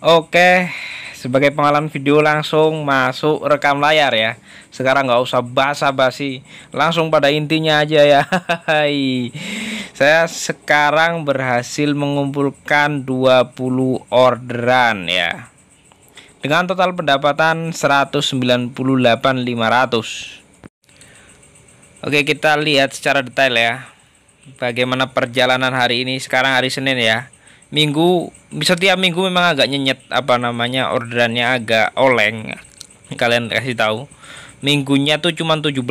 Oke, sebagai pengalaman video langsung masuk rekam layar ya. Sekarang nggak usah basa-basi, langsung pada intinya aja ya. Hai. Saya sekarang berhasil mengumpulkan 20 orderan ya. Dengan total pendapatan 198.500. Oke, kita lihat secara detail ya. Bagaimana perjalanan hari ini. Sekarang hari Senin ya. Minggu, setiap minggu memang agak nyenyet orderannya agak oleng. Kalian kasih tahu. Minggunya tuh cuma 17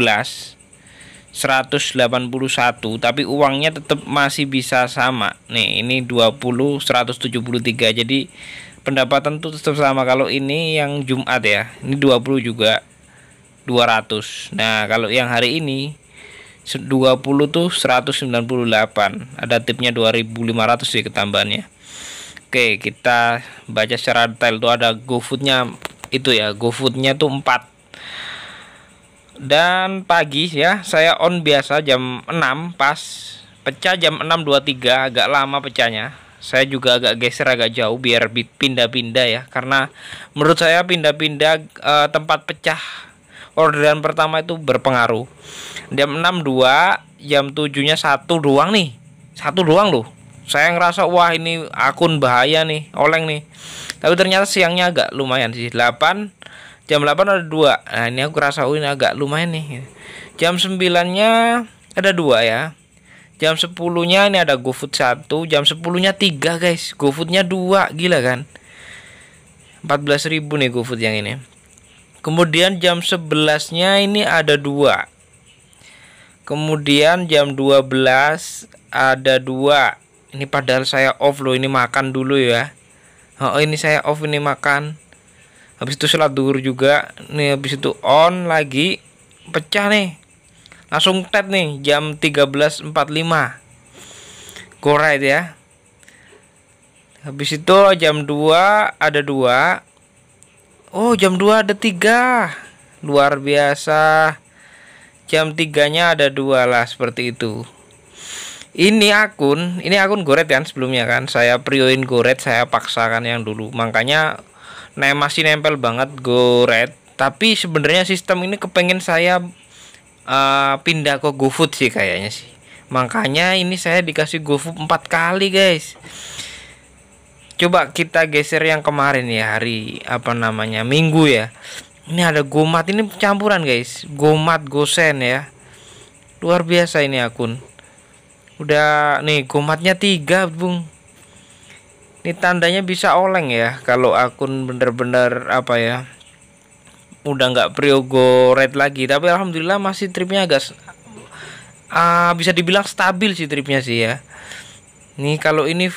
181, tapi uangnya tetap masih bisa sama. Nih, ini 20 173. Jadi pendapatan tuh tetap sama. Kalau ini yang Jumat ya. Ini 20 juga 200. Nah, kalau yang hari ini 20 tuh 198. Ada tipnya 2.500 sih ketambahannya. Oke, kita baca secara detail. Tuh ada GoFood-nya itu ya. GoFood-nya tuh 4. Dan pagi ya, saya on biasa jam 6 pas. Pecah jam 6.23, agak lama pecahnya. Saya juga agak geser agak jauh biar pindah-pindah ya. Karena menurut saya pindah-pindah tempat pecah orderan pertama itu berpengaruh. Jam 6.2, jam 7-nya satu doang nih. Satu doang loh. Saya ngerasa wah ini akun bahaya nih, oleng nih. Tapi ternyata siangnya agak lumayan sih. Jam 8 ada 2. Nah, ini aku rasa ini agak lumayan nih. Jam 9-nya ada 2 ya. Jam 10-nya ini ada GoFood 1, jam 10-nya 3 guys. GoFood-nya 2, gila kan? 14.000 nih GoFood yang ini. Kemudian jam 11-nya ini ada 2. Kemudian jam 12 ada 2. Ini padahal saya off loh, ini makan dulu ya. Oh, ini saya off, ini makan. Habis itu sholat duhur juga. Nih habis itu on lagi. Pecah nih. Langsung tet nih jam 13.45. Go right ya. Habis itu jam 2 ada 2. Oh, jam 2 ada 3. Luar biasa. Jam 3-nya ada 2 lah, seperti itu. Ini akun Goret kan sebelumnya kan. Saya prioin Goret, saya paksakan yang dulu. Makanya masih nempel banget Goret. Tapi sebenarnya sistem ini kepengen saya pindah ke GoFood sih kayaknya sih. Makanya ini saya dikasih GoFood 4 kali, guys. Coba kita geser yang kemarin ya, hari Minggu ya. Ini ada Gomat, ini campuran guys. Gomat, Gosen ya. Luar biasa ini akun. Udah nih Gomatnya 3 bung. Ini tandanya bisa oleng ya. Kalau akun bener-bener udah nggak prio go red lagi. Tapi alhamdulillah masih tripnya agak bisa dibilang stabil sih tripnya sih ya. Nih kalau ini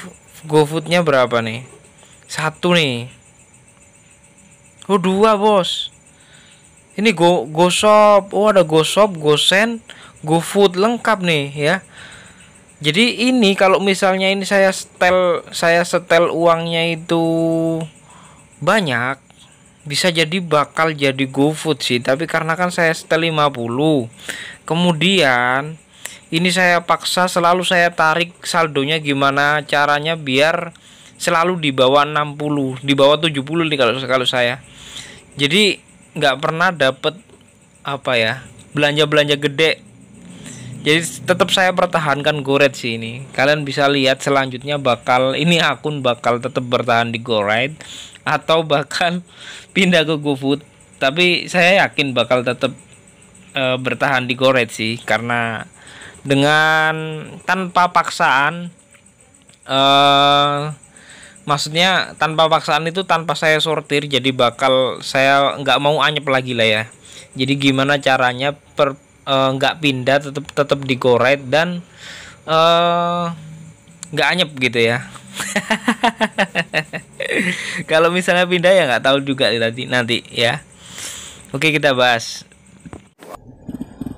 GoFoodnya berapa nih? 1 nih. Oh 2 bos. Ini GoShop. Oh ada GoShop, GoSend, GoFood lengkap nih ya. Jadi ini kalau misalnya ini saya setel uangnya itu banyak, bisa jadi bakal jadi GoFood sih. Tapi karena kan saya setel 50. Kemudian ini saya paksa selalu saya tarik saldonya gimana caranya biar selalu di bawah 60, di bawah 70 nih kalau saya. Jadi nggak pernah dapet belanja gede. Jadi tetap saya pertahankan GoRed sih ini. Kalian bisa lihat selanjutnya ini akun bakal tetap bertahan di GoRed atau bahkan pindah ke GoFood. Tapi saya yakin bakal tetap bertahan di GoRed sih, karena dengan tanpa paksaan maksudnya tanpa paksaan itu tanpa saya sortir, jadi bakal saya nggak mau anyep lagi lah ya. Jadi gimana caranya nggak pindah, tetap di GoRed dan nggak anyep gitu ya. Kalau misalnya pindah ya nggak tahu juga nanti ya. Oke, kita bahas.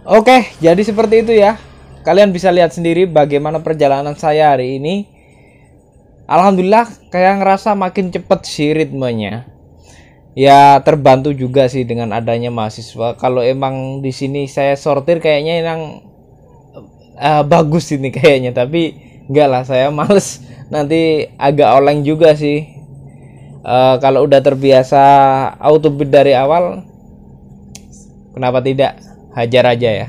Oke, jadi seperti itu ya. Kalian bisa lihat sendiri bagaimana perjalanan saya hari ini. Alhamdulillah kayak ngerasa makin cepet sih ritmenya. Ya terbantu juga sih dengan adanya mahasiswa. Kalau emang di sini saya sortir kayaknya yang bagus ini kayaknya, tapi enggak lah, saya males nanti agak oleng juga sih. Kalau udah terbiasa auto bid dari awal, kenapa tidak hajar aja ya.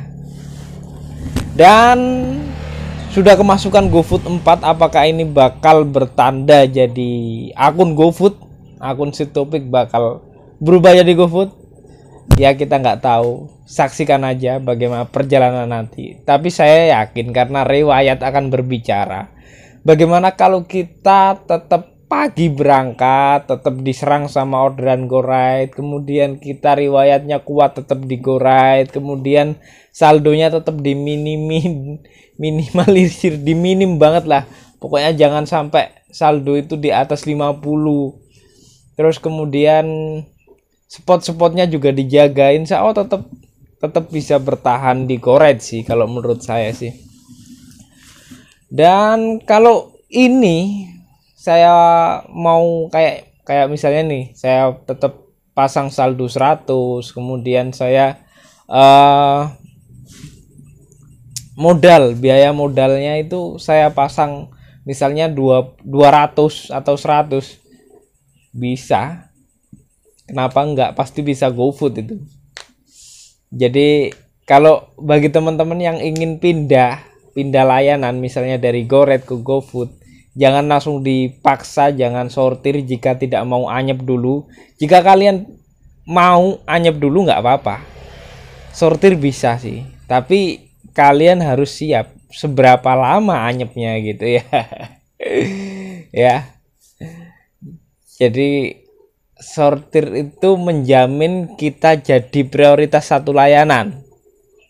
Dan sudah kemasukan GoFood 4, apakah ini bakal bertanda jadi akun GoFood? Akun Sitopik bakal berubah jadi GoFood? Ya kita nggak tahu, saksikan aja bagaimana perjalanan nanti. Tapi saya yakin karena riwayat akan berbicara. Bagaimana kalau kita tetap pagi berangkat, tetap diserang sama orderan GoRide, kemudian kita riwayatnya kuat tetap di GoRide, kemudian saldonya tetap minimalisir, diminim banget lah. Pokoknya jangan sampai saldo itu di atas 50. Terus kemudian spot-spotnya juga dijaga, insya Allah tetap bisa bertahan di GoRide sih kalau menurut saya sih. Dan kalau ini saya mau kayak misalnya nih, saya tetap pasang saldo 100, kemudian saya biaya modalnya itu saya pasang misalnya 200 atau 100, bisa. Kenapa enggak? Pasti bisa GoFood itu. Jadi kalau bagi teman-teman yang ingin pindah layanan misalnya dari GoRide ke GoFood, jangan langsung dipaksa, jangan sortir jika tidak mau anyep dulu. Jika kalian mau anyep dulu nggak apa-apa, sortir bisa sih, tapi kalian harus siap seberapa lama anyepnya gitu ya. Ya, jadi sortir itu menjamin kita jadi prioritas satu layanan,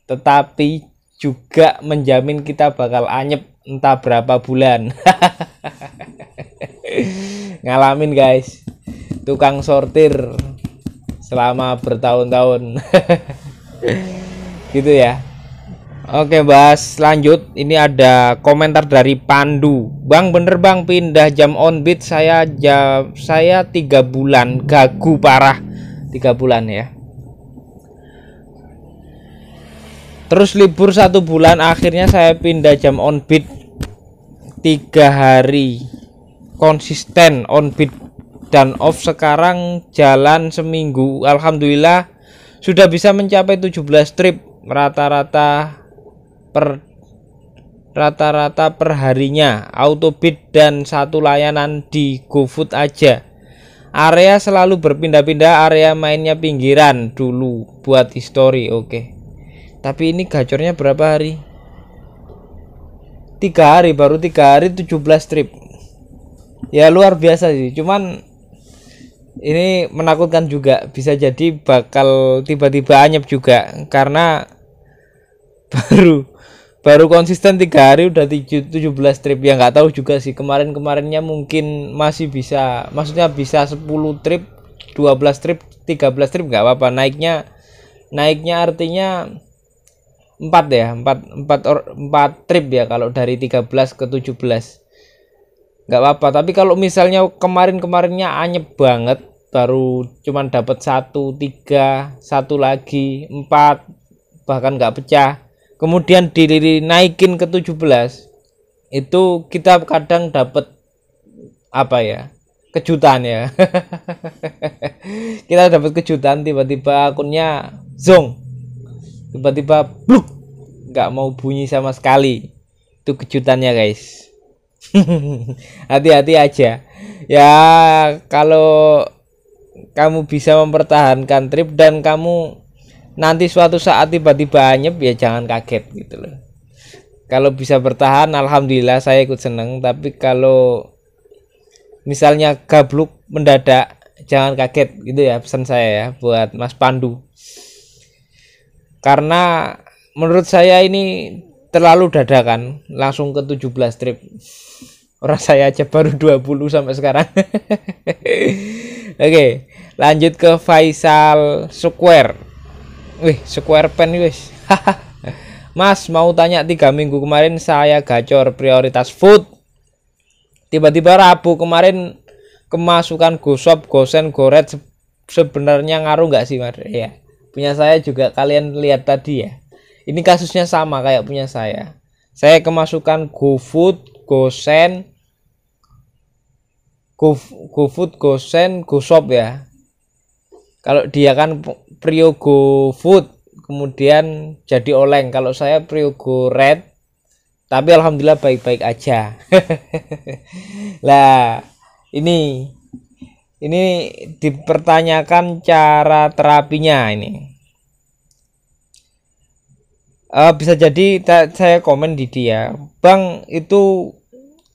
tetapi juga menjamin kita bakal anyep entah berapa bulan. Ngalamin guys, tukang sortir selama bertahun-tahun. Gitu ya. Oke, bahas lanjut. Ini ada komentar dari Pandu. Bang, bener bang, pindah jam on beat saya 3 bulan, gagu parah. 3 bulan ya. Terus libur 1 bulan, akhirnya saya pindah jam on beat 3 hari konsisten on beat dan off. Sekarang jalan seminggu, alhamdulillah sudah bisa mencapai 17 trip rata-rata per harinya, auto bid dan 1 layanan di GoFood aja. Area selalu berpindah-pindah, area mainnya pinggiran dulu buat history. Oke. Tapi ini gacornya berapa hari? 3 hari, baru 3 hari 17 trip. Ya luar biasa sih. Cuman ini menakutkan juga, bisa jadi bakal tiba-tiba anyep juga karena baru konsisten 3 hari udah 17 trip. Ya nggak tahu juga sih, kemarinnya mungkin masih bisa, maksudnya bisa 10 trip, 12 trip, 13 trip nggak apa-apa. Naiknya artinya 4 ya, 4 trip ya kalau dari 13 ke 17 nggak apa-apa. Tapi kalau misalnya kemarinnya anyep banget, baru cuman dapat 1, 3, 1 lagi 4, bahkan nggak pecah, kemudian dinaikin ke 17, itu kita kadang dapat apa ya, kejutan ya. Kita dapat kejutan, tiba-tiba akunnya zong, tiba-tiba bluk, nggak mau bunyi sama sekali. Itu kejutannya guys. Hati-hati aja ya. Kalau kamu bisa mempertahankan trip dan kamu nanti suatu saat tiba-tiba anyep, ya jangan kaget gitu loh. Kalau bisa bertahan, alhamdulillah saya ikut seneng. Tapi kalau misalnya gabluk mendadak, jangan kaget gitu ya, pesan saya ya buat Mas Pandu. Karena menurut saya ini terlalu dadakan, langsung ke 17 trip. Orang saya aja baru 20 sampai sekarang. Oke, lanjut ke Faisal Square. Wih, Square Pen wis. Mas, mau tanya, 3 minggu kemarin saya gacor prioritas food. Tiba-tiba Rabu kemarin kemasukan GoShop, GoSend, GoRide. Sebenarnya ngaruh nggak sih, Mas? Ya, punya saya juga kalian lihat tadi ya. Ini kasusnya sama kayak punya saya. Saya kemasukan GoFood, GoSend, GoFood, GoSend, GoShop ya. Kalau dia kan Prio GoFood, kemudian jadi oleng. Kalau saya Prio GoRed, tapi alhamdulillah baik-baik aja. Lah, ini dipertanyakan cara terapinya ini. Bisa jadi saya komen di dia, Bang, itu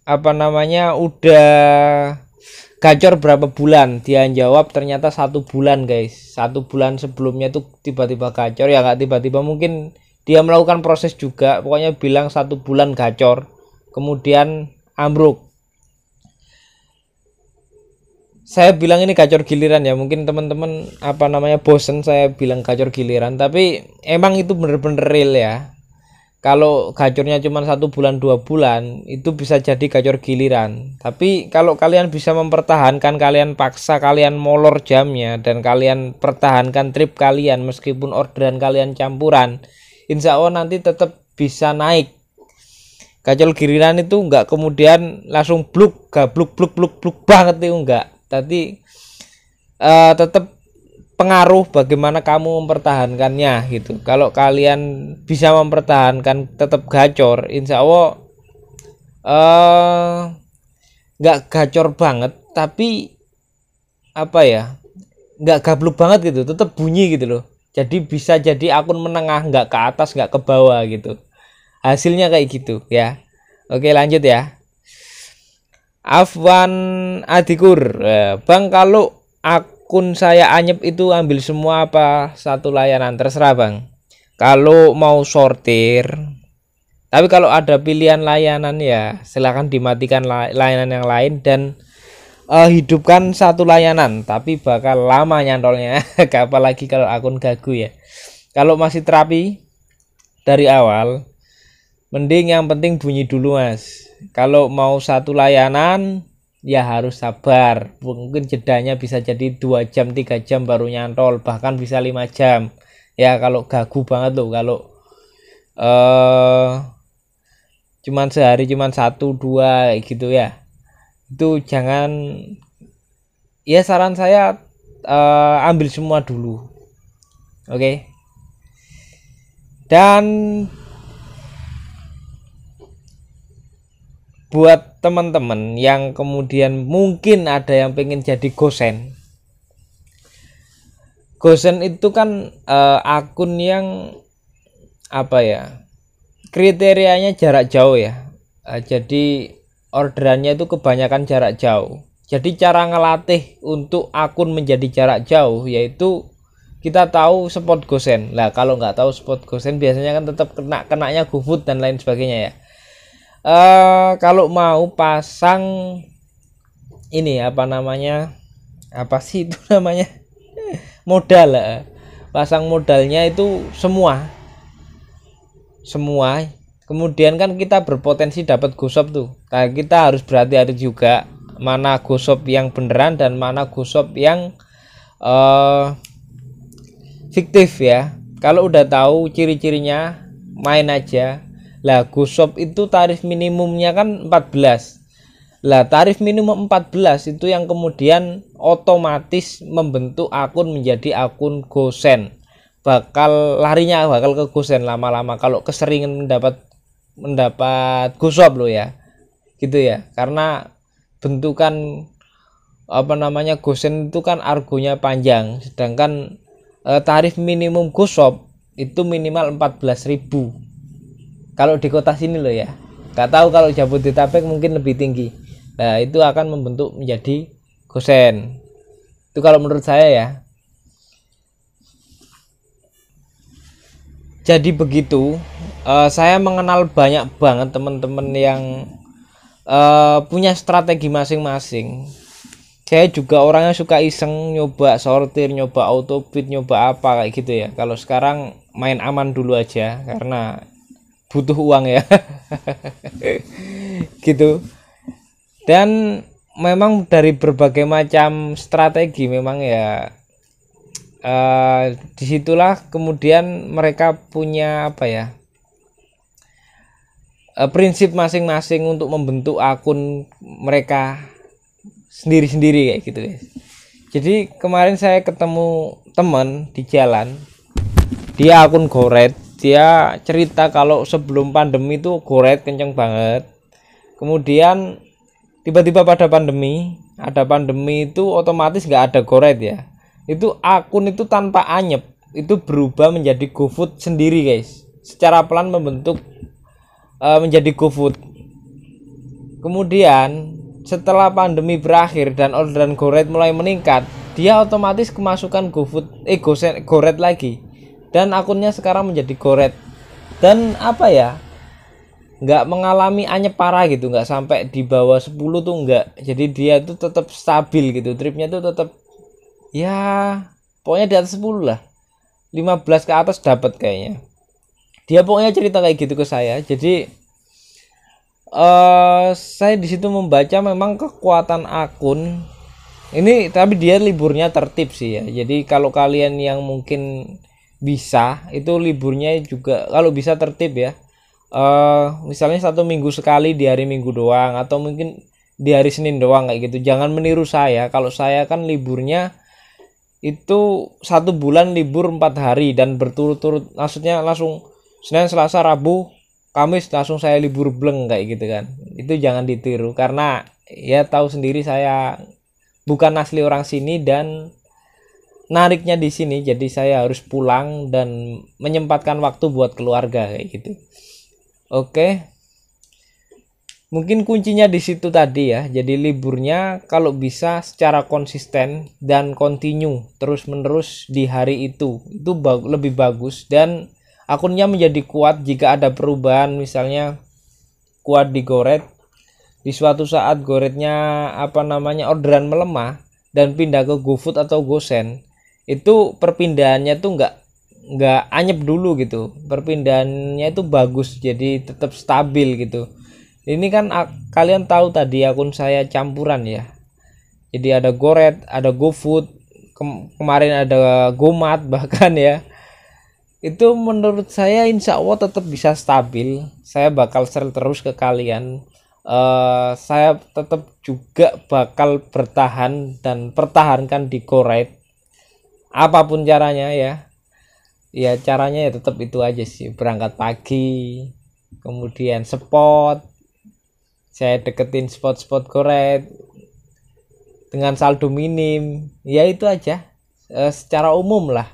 apa namanya udah gacor berapa bulan? Dia jawab ternyata 1 bulan guys. 1 bulan sebelumnya tuh tiba-tiba gacor, ya nggak tiba-tiba, mungkin dia melakukan proses juga, pokoknya bilang 1 bulan gacor kemudian ambruk. Saya bilang ini gacor giliran ya, mungkin teman-teman apa namanya bosen saya bilang gacor giliran, tapi emang itu bener-bener real ya. Kalau gacornya cuma 1 bulan 2 bulan itu bisa jadi gacor giliran. Tapi kalau kalian bisa mempertahankan, kalian paksa, kalian molor jamnya, dan kalian pertahankan trip kalian meskipun orderan kalian campuran, insya Allah nanti tetap bisa naik. Gacor giliran itu enggak kemudian langsung bluk, gabluk bluk banget itu enggak. Tadi tetap pengaruh bagaimana kamu mempertahankannya gitu. Kalau kalian bisa mempertahankan tetap gacor, insya Allah nggak gacor banget, tapi apa ya, nggak gabluk banget gitu, tetap bunyi gitu loh. Jadi bisa jadi akun menengah, nggak ke atas nggak ke bawah gitu, hasilnya kayak gitu ya. Oke, lanjut ya. Afwan Adikur, Bang, kalau akun saya anyep itu ambil semua apa satu layanan? Terserah Bang, kalau mau sortir. Tapi kalau ada pilihan layanan ya silahkan dimatikan layanan yang lain dan hidupkan satu layanan, tapi bakal lama nyantolnya. Apalagi kalau akun gagu ya. Kalau masih terapi dari awal, mending yang penting bunyi dulu Mas. Kalau mau satu layanan ya harus sabar, mungkin jedanya bisa jadi 2 jam 3 jam baru nyantol, bahkan bisa 5 jam ya kalau gagu banget loh. Kalau cuman sehari cuman 1-2 gitu ya, itu jangan, ya saran saya ambil semua dulu. Oke. Dan buat teman-teman yang kemudian mungkin ada yang pengen jadi GoSend itu kan akun yang apa ya, kriterianya jarak jauh ya. Jadi orderannya itu kebanyakan jarak jauh. Jadi cara ngelatih untuk akun menjadi jarak jauh yaitu kita tahu spot GoSend. Lah kalau nggak tahu spot GoSend biasanya kan tetap kenanya GoFood dan lain sebagainya ya. Kalau mau pasang ini apa namanya, apa sih itu namanya, modal, pasang modalnya itu semua, kemudian kan kita berpotensi dapat GoShop tuh. Nah, kita harus berhati-hati juga mana GoShop yang beneran dan mana GoShop yang fiktif ya. Kalau udah tahu ciri-cirinya main aja. Lah GoShop itu tarif minimumnya kan 14. Lah tarif minimum 14 itu yang kemudian otomatis membentuk akun menjadi akun GoSend. Larinya bakal ke GoSend lama-lama kalau keseringan mendapat GoShop lo ya. Gitu ya. Karena bentukan apa namanya GoSend itu kan argonya panjang, sedangkan tarif minimum GoShop itu minimal 14.000 kalau di kota sini loh ya. Gak tahu kalau Jabodetabek mungkin lebih tinggi. Nah itu akan membentuk menjadi GoSend. Itu kalau menurut saya ya. Jadi begitu. Saya mengenal banyak banget teman-teman yang punya strategi masing-masing. Saya juga orangnya suka iseng, nyoba sortir, nyoba autobid, nyoba apa kayak gitu ya. Kalau sekarang main aman dulu aja karena butuh uang ya. Gitu. Dan memang dari berbagai macam strategi memang ya disitulah kemudian mereka punya apa ya, prinsip masing-masing untuk membentuk akun mereka sendiri-sendiri kayak gitu guys. Jadi kemarin saya ketemu teman di jalan, dia akun goret, dia cerita kalau sebelum pandemi itu goret kenceng banget. Kemudian tiba-tiba pada pandemi, ada pandemi itu otomatis nggak ada goret ya. Itu akun itu tanpa anyep, itu berubah menjadi GoFood sendiri guys. Secara pelan membentuk menjadi GoFood. Kemudian setelah pandemi berakhir dan orderan goret mulai meningkat, dia otomatis kemasukan GoFood goret lagi, dan akunnya sekarang menjadi goret. Dan apa ya, nggak mengalami anyep parah gitu, nggak sampai di bawah 10 tuh enggak. Jadi dia tuh tetap stabil gitu, tripnya tuh tetap ya pokoknya di atas 10 lah, 15 ke atas dapat kayaknya. Dia pokoknya cerita kayak gitu ke saya. Jadi saya di situ membaca memang kekuatan akun ini, tapi dia liburnya tertib sih ya. Jadi kalau kalian yang mungkin bisa, itu liburnya juga kalau bisa tertib ya. Misalnya 1 minggu sekali di hari Minggu doang, atau mungkin di hari Senin doang kayak gitu. Jangan meniru saya. Kalau saya kan liburnya itu 1 bulan libur 4 hari dan berturut-turut, maksudnya langsung Senin, Selasa, Rabu, Kamis langsung saya libur bleng kayak gitu kan. Itu jangan ditiru, karena ya tahu sendiri saya bukan asli orang sini dan nariknya di sini, jadi saya harus pulang dan menyempatkan waktu buat keluarga kayak gitu. Oke. Mungkin kuncinya di situ tadi ya. Jadi liburnya kalau bisa secara konsisten dan kontinu terus-menerus di hari itu lebih bagus, dan akunnya menjadi kuat jika ada perubahan, misalnya kuat di goret, di suatu saat goretnya orderan melemah dan pindah ke GoFood atau GoSend, itu perpindahannya tuh nggak anyep dulu gitu, perpindahannya itu bagus, jadi tetap stabil gitu. Ini kan kalian tahu tadi akun saya campuran ya, jadi ada goret, ada GoFood, kemarin ada GoMart bahkan ya. Itu menurut saya insya Allah tetap bisa stabil. Saya bakal share terus ke kalian. Saya tetap juga bakal bertahan dan pertahankan di goret apapun caranya ya. Ya caranya ya tetap itu aja sih, berangkat pagi, kemudian spot, saya deketin spot-spot goret dengan saldo minim, ya itu aja. Secara umum lah.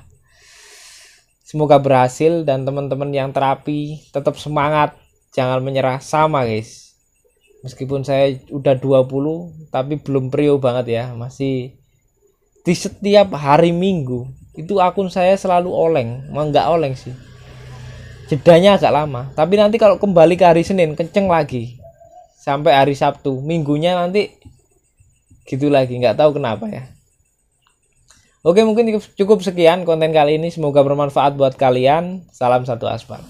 Semoga berhasil, dan teman-teman yang terapi tetap semangat, jangan menyerah sama guys. Meskipun saya udah 20 tapi belum prio banget ya, masih di setiap hari Minggu itu akun saya selalu oleng, mau nggak oleng sih, jedanya agak lama, tapi nanti kalau kembali ke hari Senin kenceng lagi sampai hari Sabtu, Minggunya nanti gitu lagi, nggak tahu kenapa ya. Oke, mungkin cukup sekian konten kali ini, semoga bermanfaat buat kalian. Salam satu aspal.